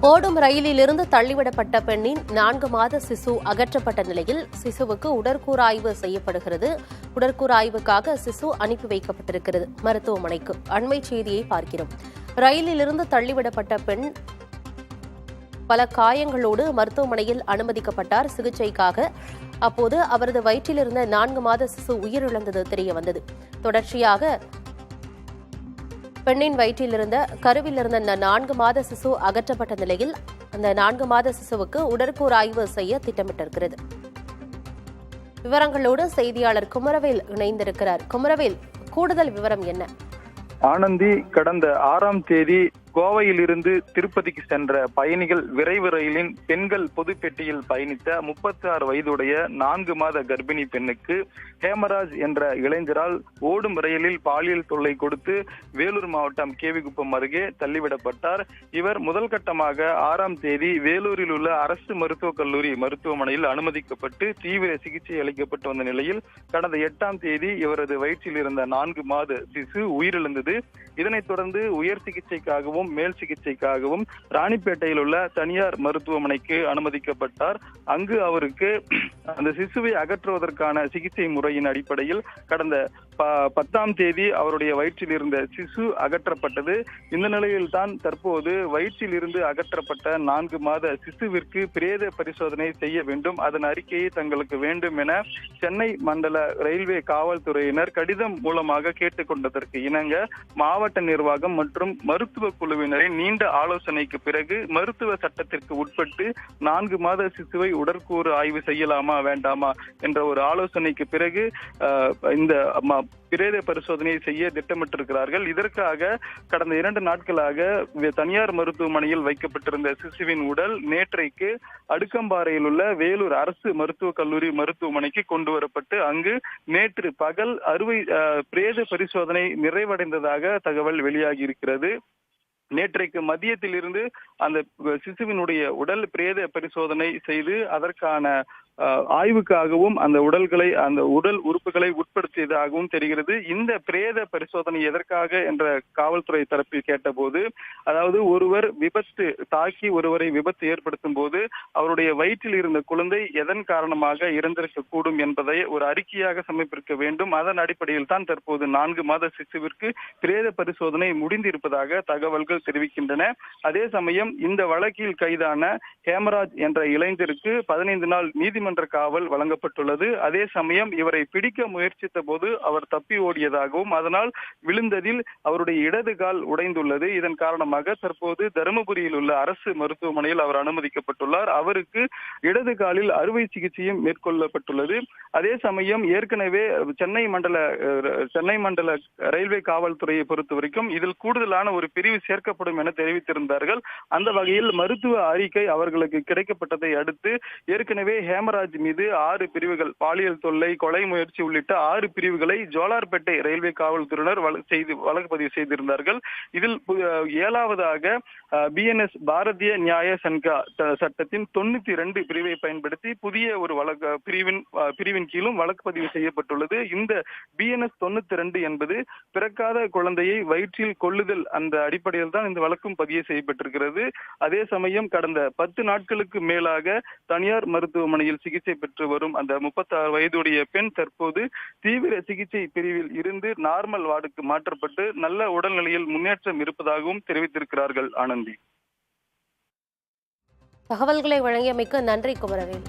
ஓடும் ரயிலிலிருந்து தள்ளிவிடப்பட்ட பெண்ணின் 4 மாத சிசு அகற்றப்பட்ட நிலையில் சிசுவுக்கு உடற்கூறாய்வு செய்யப்படுகிறது. உடற்கூறாய்வுக்காக சிசு அனுப்பி வைக்கப்பட்டிருக்கிறது மருத்துவமனைக்கு. அண்மை செய்தியை பார்க்கிறோம். ரயிலிலிருந்து தள்ளிவிடப்பட்ட பெண் பல காயங்களோடு மருத்துவமனையில் அனுமதிக்கப்பட்டார் சிகிச்சைக்காக. அப்போது அவரது வயிற்றில் இருந்த 4 மாத சிசு உயிரிழந்தது தெரியவந்தது. தொடர்ச்சியாக பெண்ணின் வயிற்றிலிருந்த கருவில் இருந்த 4 மாத சிசு அகற்றப்பட்ட நிலையில் அந்த 4 மாத சிசுவுக்கு உடற்கூறாய்வு செய்ய திட்டமிட்டிருக்கிறது. விவரங்களோடு செய்தியாளர் குமரவேல் இணைந்திருக்கிறார். குமரவேல், கூடுதல் விவரம் என்ன? ஆனந்தி, கடந்த 6ஆம் தேதி கோவையிலிருந்து திருப்பதிக்கு சென்ற பயணிகள் விரைவு ரயிலின் பெண்கள் பொது பெட்டியில் பயணித்த 36 வயதுடைய 4 மாத கர்ப்பிணி பெண்ணுக்கு ஹேமராஜ் என்ற இளைஞரால் ஓடும் ரயிலில் பாலியல் தொல்லை கொடுத்து வேலூர் மாவட்டம் கேவிகுப்பம் அருகே தள்ளிவிடப்பட்டார். இவர் முதல் கட்டமாக 6ஆம் தேதி வேலூரில் உள்ள அரசு மருத்துவக் கல்லூரி மருத்துவமனையில் அனுமதிக்கப்பட்டு தீவிர சிகிச்சை அளிக்கப்பட்டு வந்த நிலையில் கடந்த 8ஆம் தேதி இவரது வயிற்றில் இருந்த 4 மாத சிசு உயிரிழந்தது. இதனைத் தொடர்ந்து உயர் சிகிச்சைக்காகவும் மேல் சிகிச்சைக்காகவும் ராணிப்பேட்டையில் உள்ள தனியார் மருத்துவமனைக்கு அனுமதிக்கப்பட்டார். அங்கு அவருக்கு அந்த சிசுவை அகற்றுவதற்கான சிகிச்சை முறையின் அடிப்படையில் கடந்த 10ஆம் தேதி அவருடைய வயிற்றில் இருந்த சிசு அகற்றப்பட்டது. இந்த நிலையில் தான் தற்போது வயிற்றில் இருந்து அகற்றப்பட்ட 4 மாத சிசுவிற்கு பிரேத பரிசோதனை செய்ய வேண்டும், அதன் அறிக்கையை தங்களுக்கு வேண்டும் என சென்னை மண்டல ரயில்வே காவல்துறையினர் கடிதம் மூலமாக கேட்டுக்கொண்டதற்கு இணங்க மாவட்ட நிர்வாகம் மற்றும் மருத்துவ குழுவினரின் நீண்ட ஆலோசனைக்கு பிறகு மருத்துவ சட்டத்திற்கு உட்பட்டு 4 மாத சிசுவை உடற்கூறு ஆய்வு செய்யலாமா வேண்டாமா என்ற ஒரு ஆலோசனைக்கு பிறகு இந்த பிரேத பரிசோதனையை செய்ய திட்டமிட்டிருக்கிறார்கள். இதற்காக கடந்த 2 நாட்களாக தனியார் மருத்துவமனையில் வைக்கப்பட்டிருந்த சிசுவின் உடல் நேற்றைக்கு அடுக்கம்பாறையில் உள்ள வேலூர் அரசு மருத்துவக் கல்லூரி மருத்துவமனைக்கு கொண்டு வரப்பட்டு அங்கு நேற்று பகல் பிரேத பரிசோதனை நிறைவடைந்ததாக தகவல் வெளியாகி இருக்கிறது. நேற்றைக்கு மதியத்தில் இருந்து அந்த சிசுவினுடைய உடல் பிரேத பரிசோதனை செய்து அதற்கான ஆய்வுக்காகவும் அந்த உடல் உறுப்புகளை உட்படுத்தியதாகவும் தெரிகிறது. இந்த பிரேத பரிசோதனை எதற்காக என்ற காவல்துறை தரப்பில் கேட்டபோது, அதாவது ஒருவர் தாக்கி ஒருவரை விபத்து ஏற்படுத்தும் போது அவருடைய வயிற்றில் இருந்த குழந்தை எதன் காரணமாக இறந்திருக்க கூடும் என்பதை ஒரு அறிக்கையாக சமர்ப்பிக்க வேண்டும். அதன் அடிப்படையில் தான் தற்போது 4 மாத சிசுவிற்கு பிரேத பரிசோதனை முடிந்திருப்பதாக தகவல்கள் தெரிவிக்கின்றன. அதே சமயம் இந்த வழக்கில் கைதான ஹேமராஜ் என்ற இளைஞருக்கு 15 நாள் நீதிமன்ற காவல் வழங்கப்பட்டுள்ளது. அதே சமயம் இவரை பிடிக்க முயற்சித்த போது அவர் தப்பி ஓடியதாகவும் அதனால் விழுந்ததில் அவருடைய இடது கால் உடைந்துள்ளது. இதன் காரணமாக தற்போது தருமபுரியில் உள்ள அரசு மருத்துவமனையில் அவர் அனுமதிக்கப்பட்டுள்ளார். அவருக்கு இடது காலில் அறுவை சிகிச்சையும் மேற்கொள்ளப்பட்டுள்ளது. அதே சமயம் ஏற்கனவே சென்னை மண்டல ரயில்வே காவல்துறையை பொறுத்தவரைக்கும் இதில் கூடுதலான ஒரு பிரிவு சேர்க்கப்படும் என தெரிவித்திருந்தார்கள். அந்த வகையில் மருத்துவ அறிக்கை அவர்களுக்கு கிடைக்கப்பட்டதை அடுத்து ஏற்கனவே ஹேமராஜ் மீது 6 பிரிவுகள், பாலியல் தொல்லை, கொலை முயற்சி உள்ளிட்ட 6 பிரிவுகளை ஜோலார்பேட்டை ரயில்வே காவல்துறையினர் வழக்கு பதிவு செய்திருந்தார்கள். இதில் 7வதாக BNS பாரதிய நியாய சன்கா சட்டத்தின் 92 பிரிவை பயன்படுத்தி புதிய ஒரு பிரிவின் கீழும் வழக்கு பதிவு செய்யப்பட்டுள்ளது. இந்த BNS 92 என்பது பிறக்காத குழந்தையை வயிற்றில் கொல்லுதல் அந்த அடிப்படையில் தான் இந்த வழக்கும் பதிவு செய்யப்பட்டிருக்கிறது. அதே சமயம் கடந்த 10 நாட்களுக்கு மேலாக தனியார் மருத்துவமனையில் சிகிச்சை பெற்று வரும் அந்த 36 வயதுடைய பெண் தற்போது தீவிர சிகிச்சை பிரிவில் இருந்து நார்மல் வார்டுக்கு மாற்றப்பட்டு நல்ல உடல்நிலையில் முன்னேற்றம் இருப்பதாகவும் தெரிவித்திருக்கிறார்கள். ஆனந்தி, தகவல்களை வழங்கியமைக்கு நன்றி குமரவேல்.